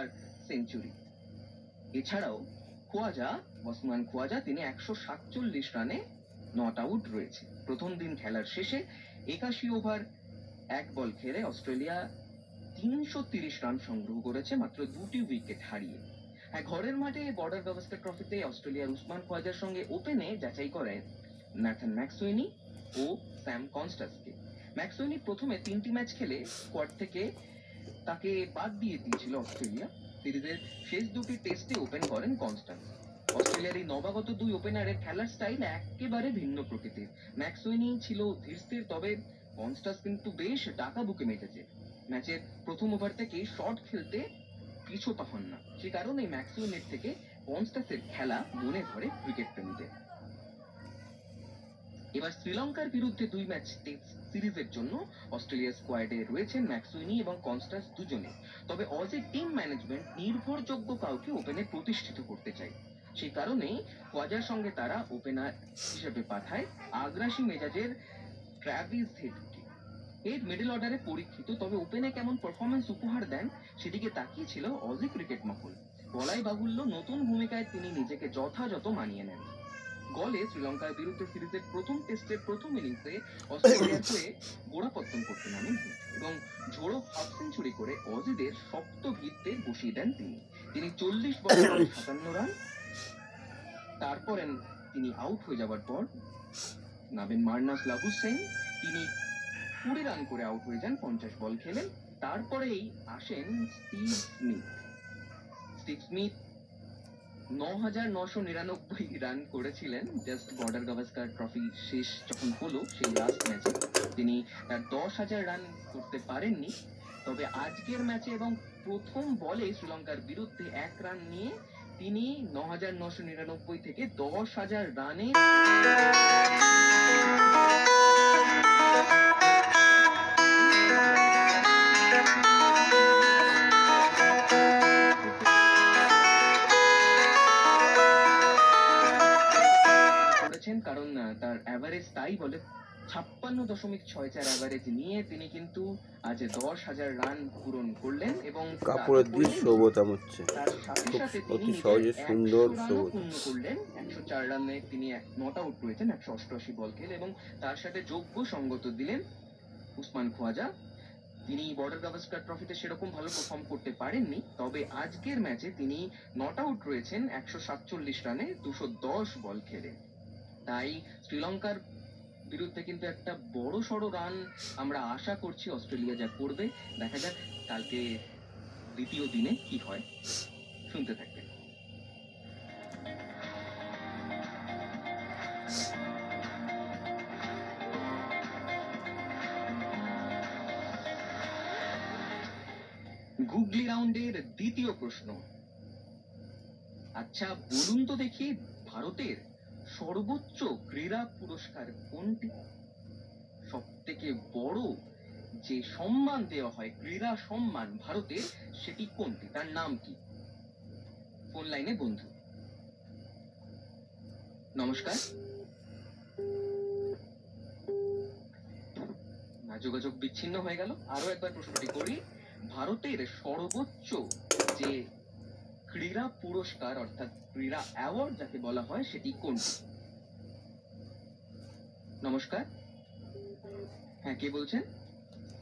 তার সেঞ্চুরি। এছাড়াও ওসমান খোয়াজা তিনি 147 রানে নট আউট রয়েছে। প্রথম দিন খেলার শেষে 81 ওভার 1 বল খেলে অস্ট্রেলিয়া 330 রান সংগ্রহ করেছে মাত্র 2টি উইকেট হারিয়ে। ঘরের মাঠে বর্ডার গাভাস্কার ট্রফিতে অস্ট্রেলিয়ার উসমান খোয়াজার সঙ্গে ওপেনে যাচাই করেন ন্যাথান ম্যাকসুয়েনি ও স্যাম কনস্টাসকে। ম্যাকসুয়েনি প্রথমে 3টি ম্যাচ খেলে স্কোয়াড থেকে তাকে বাদ দিয়ে দিয়েছিল অস্ট্রেলিয়া। সিরিজের শেষ 2টি টেস্টে ওপেন করেন কনস্টান্স। অস্ট্রেলিয়ার এই নবাগত 2 ওপেনারের খেলার স্টাইল একেবারে ভিন্ন প্রকৃতির। ম্যাকসুয়েনি ছিল ধীরস্থির, তবে কনস্টান্স কিন্তু বেশ ডাকাবুকে মেতেছে। ম্যাচের প্রথম ওভার থেকে শট খেলতে পিছপা হন না, সে কারণে ম্যাকসুয়েনির থেকে কনস্টান্সের খেলা মনে ধরে ক্রিকেট প্রেমীদের। এবার শ্রীলঙ্কার বিরুদ্ধে 2 ম্যাচ টেস্ট সিরিজের জন্য অস্ট্রেলিয়ার স্কোয়াডে রয়েছেন ম্যাকসুয়েনি এবং কনস্টান্স দুজনে। তবে অজি টিম ম্যানেজমেন্ট নির্ভরযোগ্য কাউকে ওপেনে প্রতিষ্ঠিত করতে চায়। সেই কারণে খোয়াজার সঙ্গে তারা ওপেনার হিসেবে পাঠায় আগ্রাসী মেজাজের ট্র্যাভিস হেডকে। হেড মিডল অর্ডারে পরীক্ষিত, তবে ওপেনে কেমন পারফরমেন্স উপহার দেন সেদিকে তাকিয়েছিল অজি ক্রিকেট মহল। বলাই বাহুল্য, নতুন ভূমিকায় তিনি নিজেকে যথাযথ মানিয়ে নেন। গলে শ্রীলঙ্কার বিরুদ্ধে সিরিজের প্রথম টেস্টের প্রথম ইনিংসে অস্ট্রেলিয়ার হয়ে গোড়াপত্তন করতে নামেন এবং ঝোড়ো হাফ সেঞ্চুরি করে অজিদের শক্ত ভিত্তে বসিয়ে দেন তিনি 40 বলে 57 রান। তারপরে তিনি আউট হয়ে যাওয়ার পর নামেন মার্নাস লাবুসেন, তিনি 20 রান করে আউট হয়ে যান 50 বল খেলেন। তারপরেই আসেন স্টিভ স্মিথ 9,999 রান করেছিলেন জাস্ট বর্ডার গাভাস্কার ট্রফি শেষ যখন হলো সেই লাস্ট ম্যাচে। তিনি তার 10,000 রান করতে পারেননি, তবে আজকের ম্যাচে এবং প্রথম বলে শ্রীলঙ্কার বিরুদ্ধে 1 রান নিয়ে তিনি 9,999 থেকে 10,000 রানে কারণ তার অ্যাভারেজ তাই বলে 56.64 অ্যাভারেজ নিয়ে তিনি কিন্তু আজ 10,000 রান পূরণ করলেন এবং কাপড়ের দৃশ্য বোতাম হচ্ছে তার সাথে সাথে তিনি সহজে সুন্দর পূর্ণ করলেন। 104 রানে তিনি নট আউট রয়েছেন 188 বল খেলে এবং তার সাথে যোগ্য সঙ্গত দিলেন উসমান খোয়াজা। তিনি বর্ডার গাভাস্কার ট্রফিতে সেরকম ভালো পারফর্ম করতে পারেননি, তবে আজকের ম্যাচে তিনি নট আউট রয়েছেন 147 রানে 210 বল খেলে। তাই শ্রীলঙ্কার বিরুদ্ধে কিন্তু একটা বড় সড়ো রান আমরা আশা করছি অস্ট্রেলিয়া যা করবে। দেখা যাক কালকে দ্বিতীয় দিনে কি হয়, শুনতে থাকবেন। গুগলি রাউন্ডের দ্বিতীয় প্রশ্ন। আচ্ছা বলুন তো দেখি, ভারতের সর্বোচ্চ ক্রীড়া পুরস্কার কোনটি? সব থেকে বড় যে সম্মান দেওয়া হয় ক্রীড়া সম্মান ভারতের, সেটি কোনটি, তার নাম কি? ফোন লাইনে বন্ধু। নমস্কার, যোগাযোগ বিচ্ছিন্ন হয়ে গেল। আরো একবার প্রশ্নটি করি, ভারতের সর্বোচ্চ যে ক্রীড়া পুরস্কার অর্থাৎ ক্রীড়া অ্যাওয়ার্ড যাকে বলা হয় সেটি কোনটি? নমস্কার, হ্যাঁ কে বলছেন?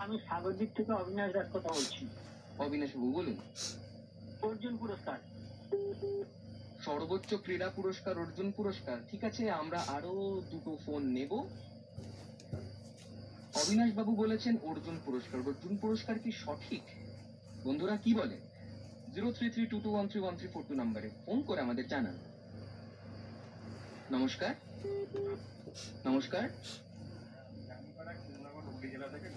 আমি সাগরদ্বীপ থেকে অবিনাশ দাস কথা বলছি। অবিনাশ বাবু বলুন। অর্জুন পুরস্কার। সর্বোচ্চ ক্রীড়া পুরস্কার অর্জুন পুরস্কার। ঠিক আছে, আমরা আরো দুটো ফোন নেব। অবিনাশ বাবু বলেছেন অর্জুন পুরস্কার। অর্জুন পুরস্কার কি সঠিক? বন্ধুরা কি বলে? 0332213134 নম্বরে ফোন করে আমাদের জানান। নমস্কার। নমস্কার,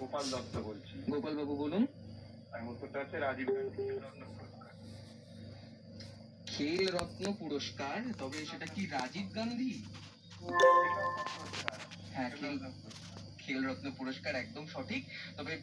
গোপাল দত্ত বলছি। গোপাল বাবু বলুন। উত্তরটা হচ্ছে রাজীব গান্ধী খেল রত্ন পুরস্কার। তবে সেটা কি রাজীব গান্ধী? হ্যাঁ, খেল রত্ন পুরস্কার একদম সঠিক। তবে